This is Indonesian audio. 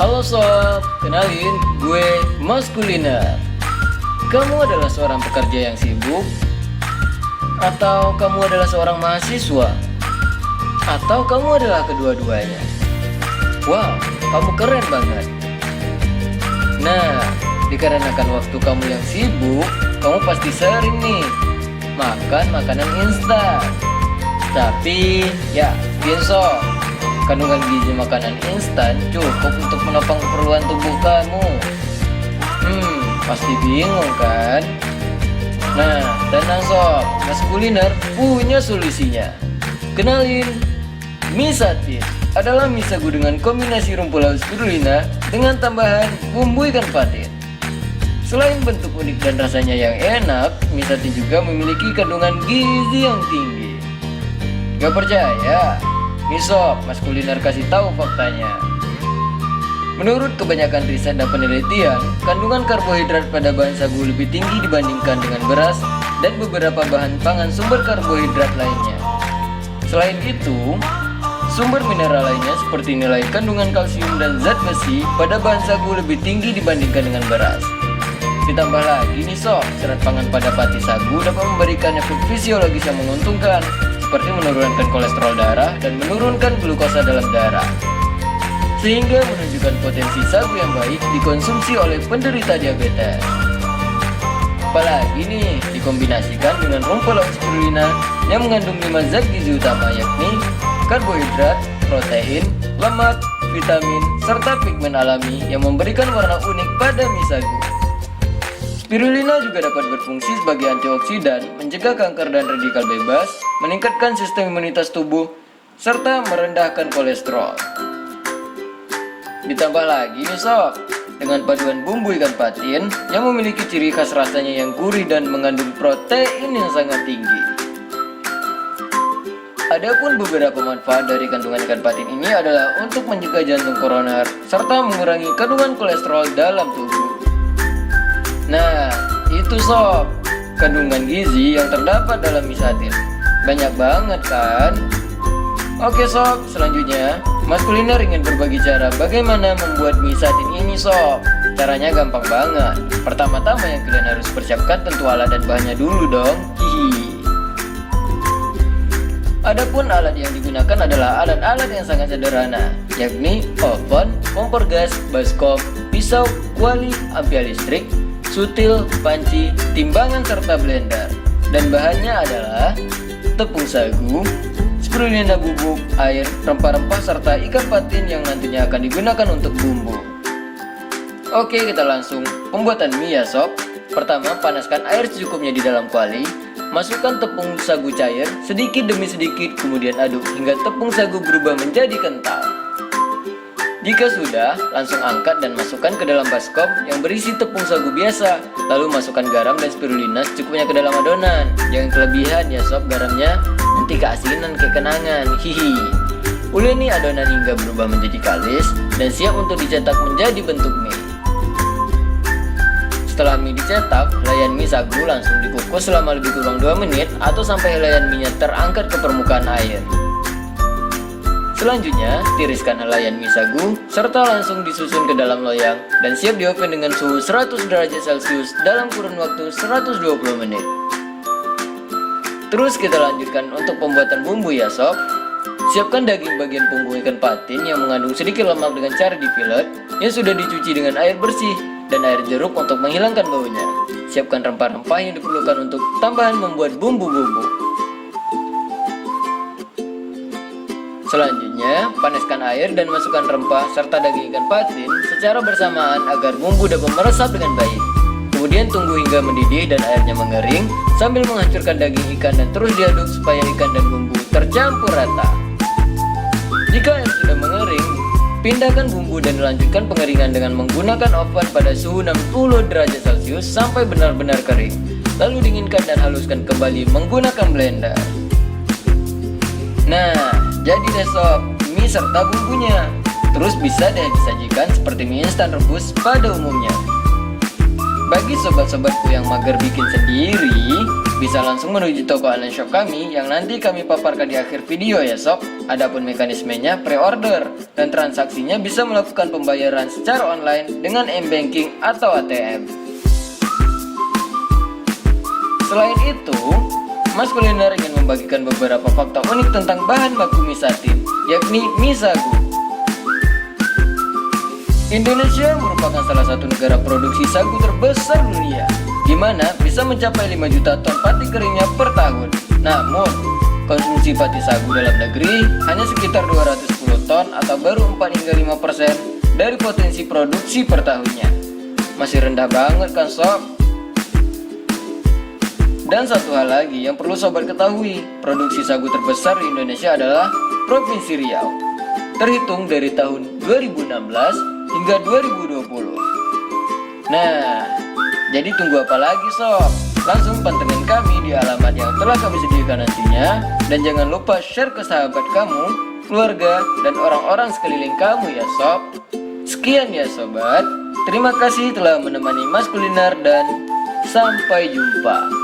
Halo sob, kenalin gue Mas Kuliner. Kamu adalah seorang pekerja yang sibuk? Atau kamu adalah seorang mahasiswa? Atau kamu adalah kedua-duanya? Wow, kamu keren banget. Nah, dikarenakan waktu kamu yang sibuk, kamu pasti sering nih makan makanan instan. Tapi ya, biasa kandungan gizi makanan instan cukup untuk menopang keperluan tubuh kamu. Pasti bingung kan? Nah, tenang sob, Mas Kuliner punya solusinya. Kenalin, mie satin adalah mie sagu dengan kombinasi rumput laut spirulina dengan tambahan bumbu ikan patin. Selain bentuk unik dan rasanya yang enak, mie satin juga memiliki kandungan gizi yang tinggi. Gak percaya? Nih sob, Mas Kuliner kasih tahu faktanya. Menurut kebanyakan riset dan penelitian, kandungan karbohidrat pada bahan sagu lebih tinggi dibandingkan dengan beras dan beberapa bahan pangan sumber karbohidrat lainnya. Selain itu, sumber mineral lainnya seperti nilai kandungan kalsium dan zat besi pada bahan sagu lebih tinggi dibandingkan dengan beras. Ditambah lagi nih sob, serat pangan pada pati sagu dapat memberikan efek fisiologis yang menguntungkan, seperti menurunkan kolesterol darah dan menurunkan glukosa dalam darah, sehingga menunjukkan potensi sagu yang baik dikonsumsi oleh penderita diabetes. Apalagi nih dikombinasikan dengan rumput laut spirulina yang mengandung 5 zat gizi utama, yakni karbohidrat, protein, lemak, vitamin, serta pigmen alami yang memberikan warna unik pada mie sagu. Spirulina juga dapat berfungsi sebagai antioksidan, mencegah kanker dan radikal bebas, meningkatkan sistem imunitas tubuh, serta merendahkan kolesterol. Ditambah lagi nih sob, dengan paduan bumbu ikan patin yang memiliki ciri khas rasanya yang gurih dan mengandung protein yang sangat tinggi. Adapun beberapa manfaat dari kandungan ikan patin ini adalah untuk mencegah jantung koroner, serta mengurangi kandungan kolesterol dalam tubuh. Nah, itu sob, kandungan gizi yang terdapat dalam mie satin. Banyak banget kan? Oke sob, selanjutnya Mas Kuliner ingin berbagi cara bagaimana membuat mie satin ini sob. Caranya gampang banget. Pertama-tama yang kalian harus persiapkan tentu alat dan bahannya dulu dong. Hihi. Adapun alat yang digunakan adalah alat-alat yang sangat sederhana, yakni oven, kompor gas, baskom, pisau, kuali, ampia listrik, sutil, panci, timbangan, serta blender. Dan bahannya adalah tepung sagu, spirulina bubuk, air, rempah-rempah, serta ikan patin yang nantinya akan digunakan untuk bumbu. Oke, kita langsung pembuatan mie ya sob. Pertama, panaskan air secukupnya di dalam kuali. Masukkan tepung sagu cair sedikit demi sedikit, kemudian aduk hingga tepung sagu berubah menjadi kental. Jika sudah, langsung angkat dan masukkan ke dalam baskom yang berisi tepung sagu biasa. Lalu masukkan garam dan spirulina secukupnya ke dalam adonan. Jangan kelebihan ya sob garamnya, nanti keasinan kayak kenangan. Hihi. Uleni adonan hingga berubah menjadi kalis dan siap untuk dicetak menjadi bentuk mie. Setelah mie dicetak, helaian mie sagu langsung dikukus selama lebih kurang 2 menit atau sampai helaian mie-nya terangkat ke permukaan air. Selanjutnya, tiriskan helaian mie sagu serta langsung disusun ke dalam loyang dan siap di oven dengan suhu 100 derajat Celcius dalam kurun waktu 120 menit. Terus kita lanjutkan untuk pembuatan bumbu ya sob. Siapkan daging bagian punggung ikan patin yang mengandung sedikit lemak dengan cara difilet yang sudah dicuci dengan air bersih dan air jeruk untuk menghilangkan baunya. Siapkan rempah-rempah yang diperlukan untuk tambahan membuat bumbu-bumbu. Selanjutnya, panaskan air dan masukkan rempah serta daging ikan patin secara bersamaan agar bumbu dapat meresap dengan baik. Kemudian tunggu hingga mendidih dan airnya mengering sambil menghancurkan daging ikan dan terus diaduk supaya ikan dan bumbu tercampur rata. Jika air sudah mengering, pindahkan bumbu dan lanjutkan pengeringan dengan menggunakan oven pada suhu 60 derajat Celcius sampai benar-benar kering. Lalu dinginkan dan haluskan kembali menggunakan blender. Nah, jadi deh sob, mie serta bumbunya. Terus bisa deh disajikan seperti mie instan rebus pada umumnya. Bagi sobat-sobatku yang mager bikin sendiri, Bisa langsung menuju toko online shop kami yang nanti kami paparkan di akhir video ya sob. Adapun mekanismenya pre-order dan transaksinya bisa melakukan pembayaran secara online dengan m-banking atau ATM. Selain itu, Mas Kuliner ingin membagikan beberapa fakta unik tentang bahan baku mie satin, yakni mie sagu. Indonesia merupakan salah satu negara produksi sagu terbesar dunia, di mana bisa mencapai 5 juta ton pati keringnya per tahun. Namun, konsumsi pati sagu dalam negeri hanya sekitar 210 ton atau baru 4 hingga 5% dari potensi produksi per tahunnya. Masih rendah banget kan sob? Dan satu hal lagi yang perlu sobat ketahui, produksi sagu terbesar di Indonesia adalah Provinsi Riau, terhitung dari tahun 2016 hingga 2020. Nah, jadi tunggu apa lagi sob? Langsung pantengin kami di alamat yang telah kami sediakan nantinya. Dan jangan lupa share ke sahabat kamu, keluarga, dan orang-orang sekeliling kamu ya sob. Sekian ya sobat, terima kasih telah menemani Mas Kuliner dan sampai jumpa.